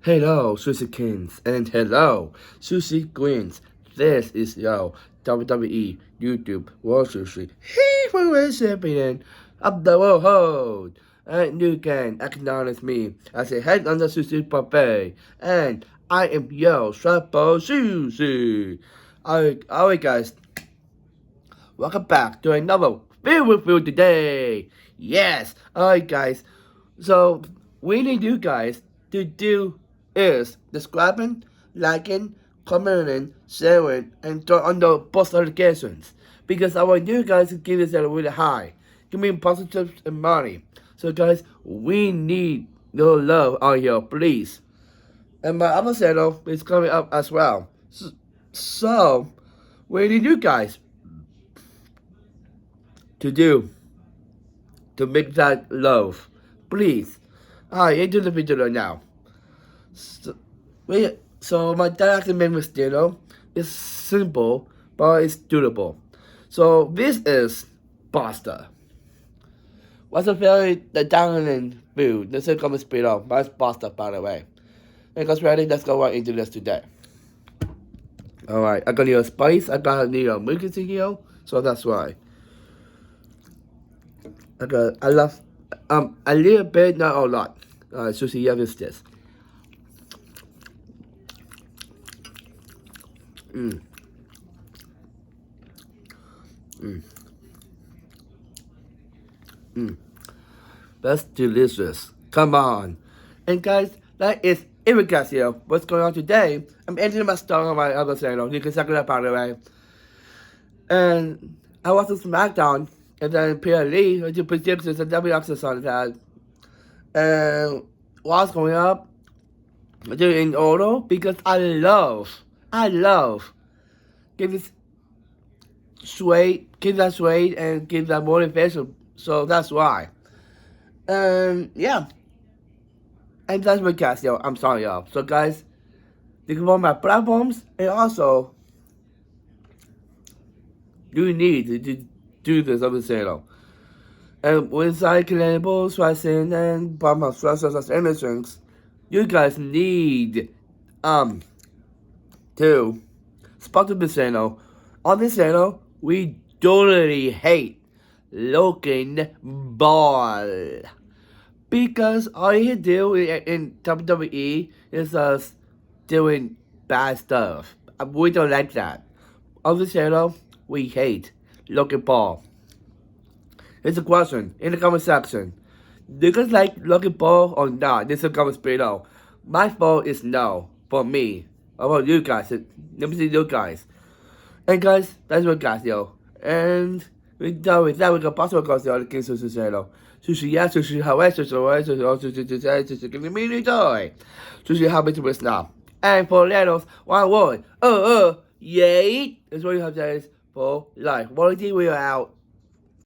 Hello, Sushi Kings, and hello, Sushi Queens. This is your WWE YouTube World Sushi Heavyweight Champion of the world. And you can acknowledge me as a head on the Sushi Buffet. And I am your Triple Sushi. Alright, guys, welcome back to another video review today. Yes, alright, guys. So, we need you guys to do is describing, liking, commenting, sharing, and turn on the post notifications. Because I want you guys to give this a really high. Give me positive and money. So guys, we need your love on here, please. And my other channel is coming up as well. So we need you guys to do to make that love. Please. Alright, into the video now. So my direct main channel is simple, but it's durable. So this is pasta. What's a very dominant food? This is coming speed up, but it's pasta, by the way. And guys ready? Let's go right into this today. Alright, I got need a spice, I got need a milk here, so that's why. I love a little bit, not a lot. Sushi, yeah, this. That's delicious. Come on. And guys, that is it, guys, here. What's going on today? I'm editing my star on my other channel. You can check it out, by the way. And I watched SmackDown, and then Pierre Lee, who did predictions, and W access on that. And what's going up? I do it in order because I love, give it give that sway, and give that motivation. So that's why. Yeah. And that's my cast, yo. I'm sorry, y'all. So, guys, you can follow my platforms, and also, you need to do this on the channel. And when I can stressing and bomb my stressors and drinks, you guys need to sponsor the channel. On this channel, we totally hate Logan Paul. Because all you do in WWE is us doing bad stuff. We don't like that. On this channel, we hate Logan Paul. Here's a question in the comment section. Do you guys like Logan Paul or not? This is a comment below. My vote is no for me. How about you guys? Let me see you guys. And guys, that's what guys, yo. And we're done with that. We got possible across the other King's Sushi channel. Sushi, yeah, sushi, Hawaii, sushi, give me a toy. Sushi, how much was now? And for letters, one word. Yay! That's what you have to say for life. Quality, we are out.